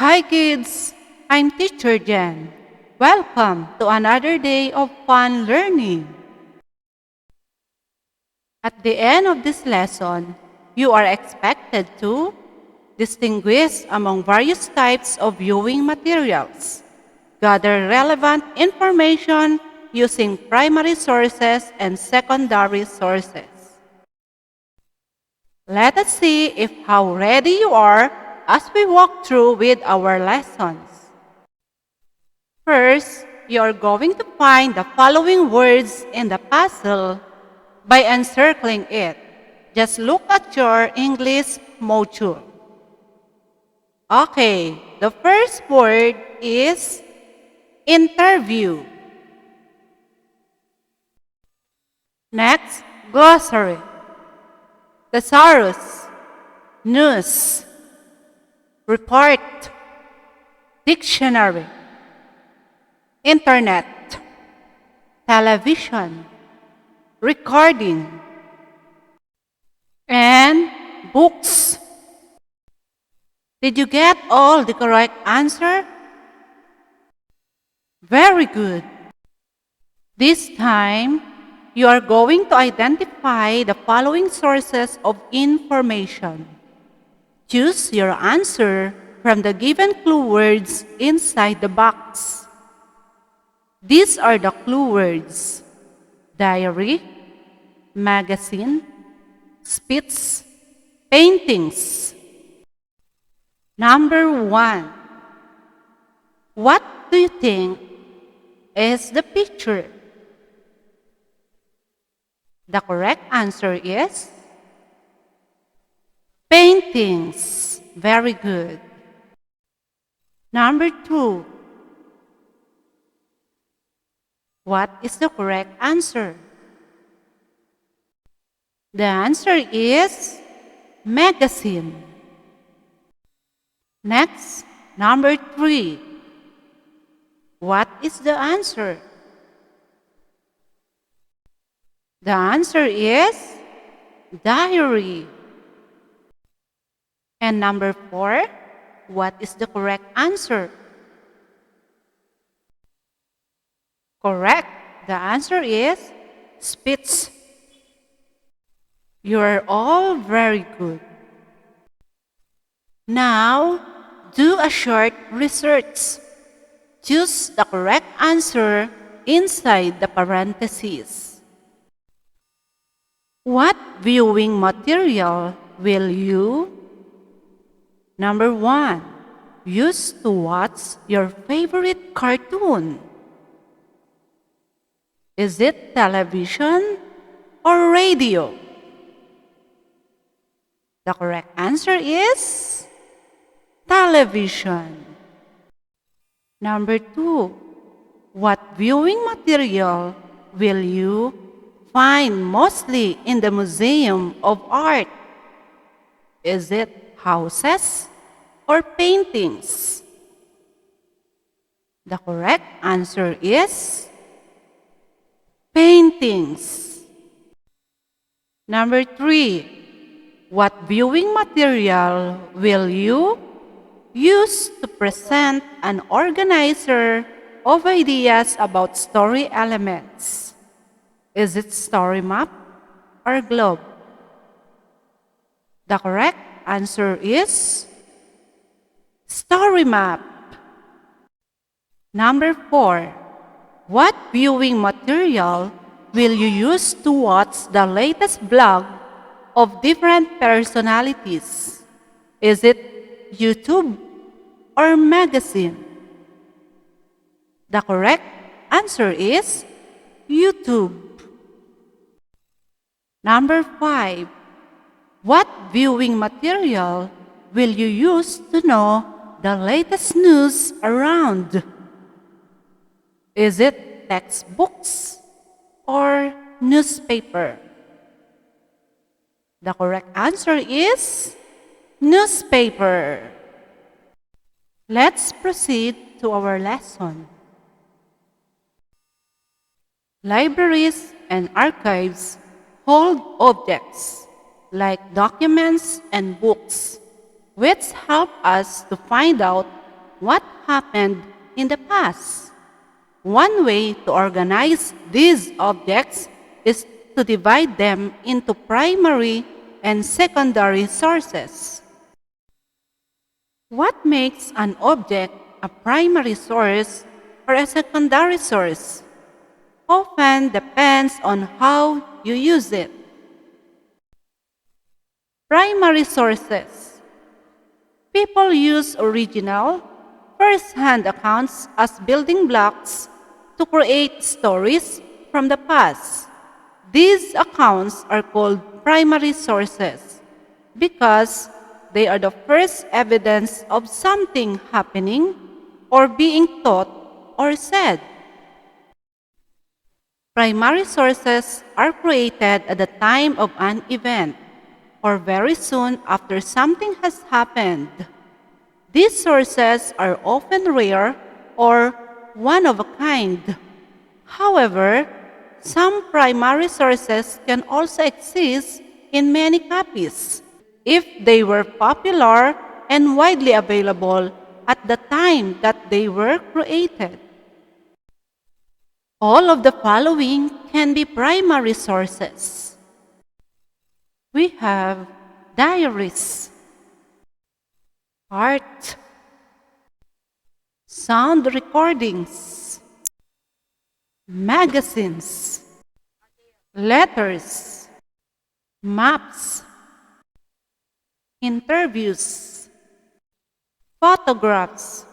Hi kids, I'm Teacher Jen. Welcome to another day of fun learning. At the end of this lesson, you are expected to distinguish among various types of viewing materials, gather relevant information using primary sources and secondary sources. Let us see if how ready you are as we walk through with our lessons. First, you are going to find the following words in the puzzle by encircling it. Just look at your English module. Okay, the first word is interview. Next, glossary. Thesaurus, news, report, dictionary, internet, television, recording, and books. Did you get all the correct answer? Very good. This time, you are going to identify the following sources of information. Choose your answer from the given clue words inside the box. These are the clue words: diary, magazine, spits, paintings. Number 1. What do you think is the picture? The correct answer is paintings. Very good. Number 2. What is the correct answer? The answer is magazine. Next, number 3. What is the answer? The answer is diary. And number 4, what is the correct answer? Correct. The answer is spits. You're all very good. Now, do a short research. Choose the correct answer inside the parentheses. What viewing material will you? Number 1. Use to watch your favorite cartoon. Is it television or radio? The correct answer is television. Number 2. What viewing material will you find mostly in the Museum of Art? Is it houses or paintings? The correct answer is paintings. Number 3. What viewing material will you use to present an organizer of ideas about story elements? Is it story map or globe? The correct answer is story map. Number 4. What viewing material will you use to watch the latest blog of different personalities? Is it YouTube or magazine? The correct answer is YouTube. Number 5. What viewing material will you use to know the latest news around? Is it textbooks or newspaper? The correct answer is newspaper. Let's proceed to our lesson. Libraries and archives hold objects like documents and books, which help us to find out what happened in the past. One way to organize these objects is to divide them into primary and secondary sources. What makes an object a primary source or a secondary source often depends on how you use it. Primary sources. People use original, first-hand accounts as building blocks to create stories from the past. These accounts are called primary sources because they are the first evidence of something happening or being taught or said. Primary sources are created at the time of an event or very soon after something has happened. These sources are often rare or one of a kind. However, some primary sources can also exist in many copies if they were popular and widely available at the time that they were created. All of the following can be primary sources. We have diaries, art, sound recordings, magazines, letters, maps, interviews, photographs,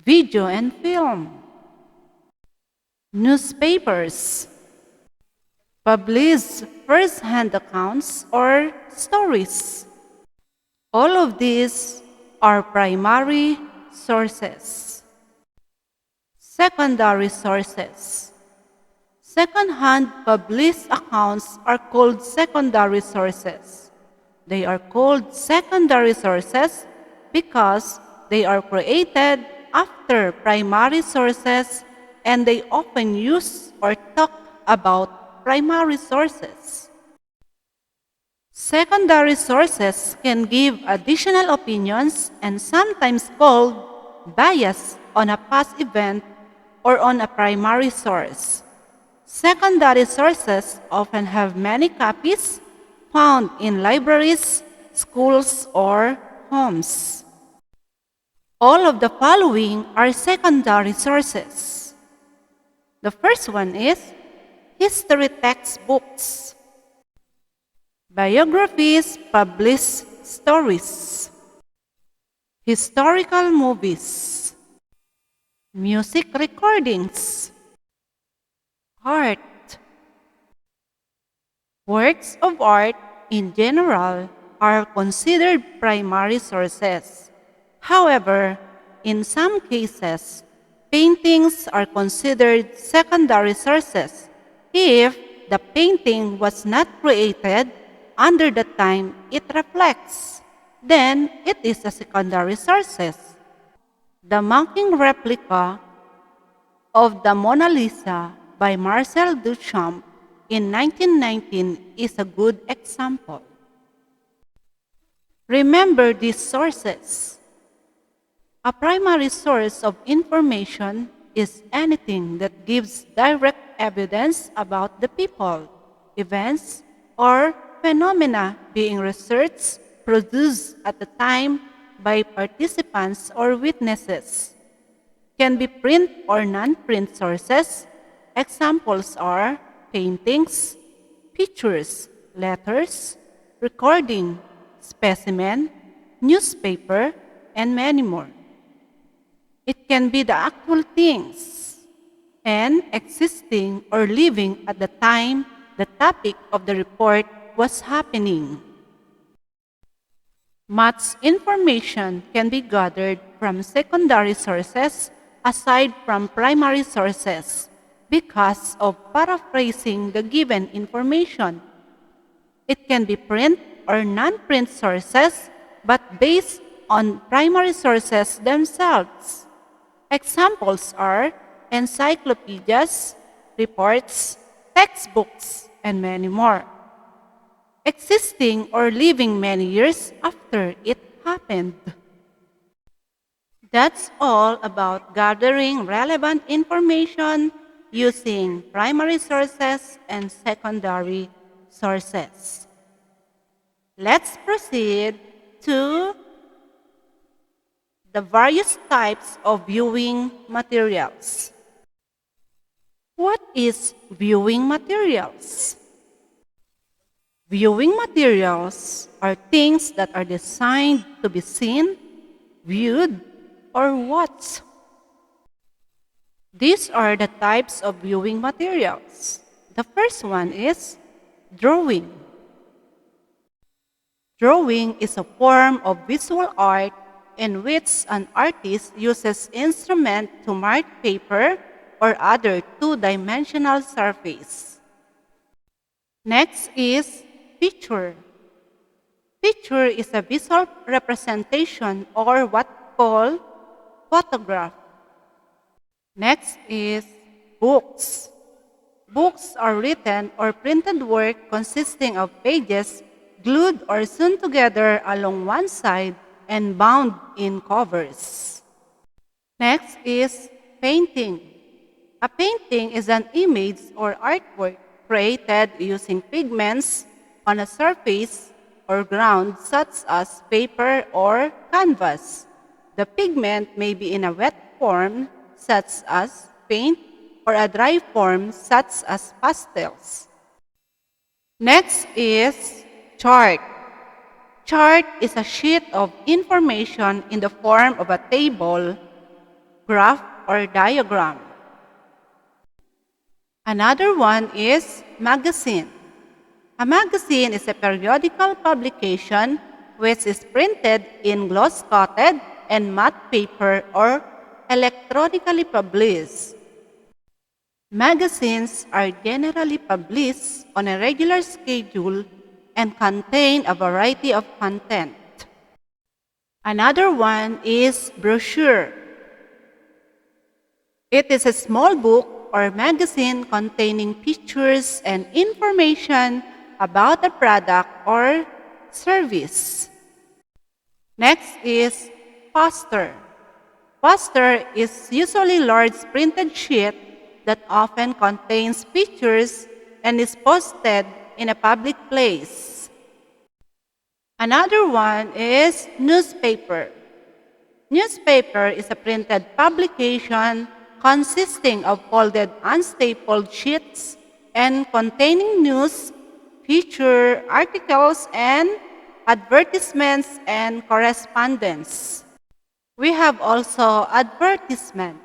video and film, newspapers, published first-hand accounts or stories. All of these are primary sources. Secondary sources. Second-hand published accounts are called secondary sources. They are called secondary sources because they are created after primary sources and they often use or talk about primary sources. Secondary sources can give additional opinions and sometimes called bias on a past event or on a primary source. Secondary sources often have many copies found in libraries, schools, or homes. All of the following are secondary sources. The first one is history textbooks, biographies, published stories, historical movies, music recordings, art. Works of art in general are considered primary sources. However, in some cases, paintings are considered secondary sources if the painting was not created under the time it reflects. Then it is a secondary sources. The mounting replica of the Mona Lisa by Marcel Duchamp in 1919 is a good example. Remember these sources. A primary source of information is anything that gives direct evidence about the people, events, or phenomena being researched, produced at the time by participants or witnesses. Can be print or non-print sources. Examples are paintings, pictures, letters, recording, specimen, newspaper, and many more. It can be the actual things and existing or living at the time the topic of the report was happening. Much information can be gathered from secondary sources aside from primary sources because of paraphrasing the given information. It can be print or non-print sources but based on primary sources themselves. Examples are encyclopedias, reports, textbooks, and many more. Existing or living many years after it happened. That's all about gathering relevant information using primary sources and secondary sources. Let's proceed to the various types of viewing materials. What is viewing materials? Viewing materials are things that are designed to be seen, viewed, or watched. These are the types of viewing materials. The first one is drawing. Drawing is a form of visual art in which an artist uses instrument to mark paper or other two-dimensional surface. Next is picture. Picture is a visual representation or what called photograph. Next is books. Books are written or printed work consisting of pages glued or sewn together along one side and bound in covers. Next is painting. A painting is an image or artwork created using pigments on a surface or ground such as paper or canvas. The pigment may be in a wet form such as paint or a dry form such as pastels. Next is chart. Chart is a sheet of information in the form of a table, graph, or diagram. Another one is magazine. A magazine is a periodical publication which is printed in gloss-coated and matte paper or electronically published. Magazines are generally published on a regular schedule and contain a variety of content. Another one is brochure. It is a small book or magazine containing pictures and information about a product or service. Next is poster. Poster is usually large printed sheet that often contains pictures and is posted in a public place. Another one is newspaper. Newspaper is a printed publication consisting of folded unstapled sheets and containing news, feature articles, and advertisements and correspondence. We have also advertisement.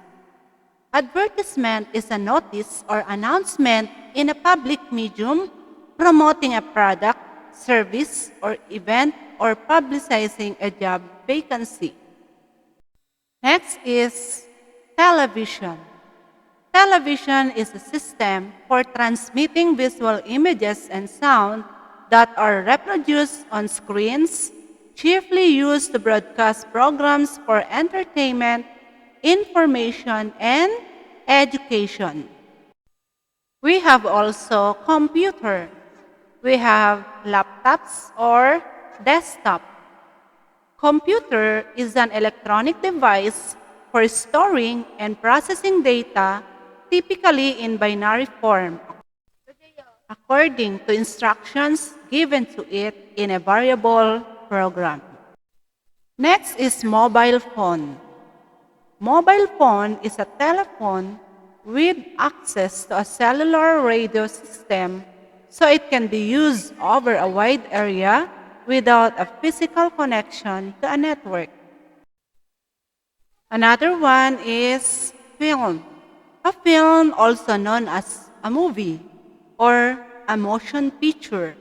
Advertisement is a notice or announcement in a public medium promoting a product, service, or event or publicizing a job vacancy. Next is television. Television is a system for transmitting visual images and sound that are reproduced on screens, chiefly used to broadcast programs for entertainment, information, and education. We have also computer. We have laptops or desktop. Computer is an electronic device for storing and processing data, typically in binary form, according to instructions given to it in a variable program. Next is mobile phone. Mobile phone is a telephone with access to a cellular radio system so it can be used over a wide area without a physical connection to a network. Another one is film. A film, also known as a movie or a motion picture,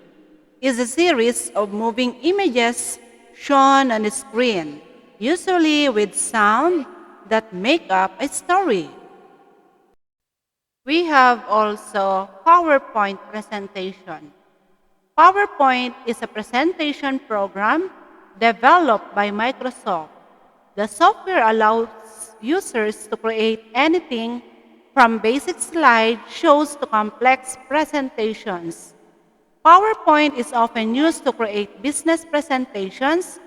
is a series of moving images shown on a screen, usually with sound that make up a story. We have also PowerPoint presentation. PowerPoint is a presentation program developed by Microsoft. The software allows users to create anything from basic slideshows to complex presentations. PowerPoint is often used to create business presentations,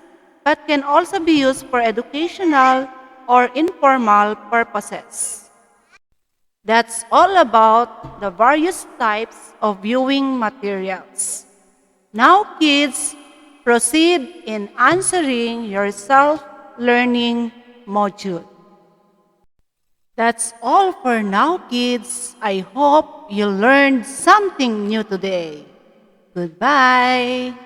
but can also be used for educational, or informal purposes. That's all about the various types of viewing materials. Now, kids, proceed in answering your self-learning module. That's all for now, kids. I hope you learned something new today. Goodbye.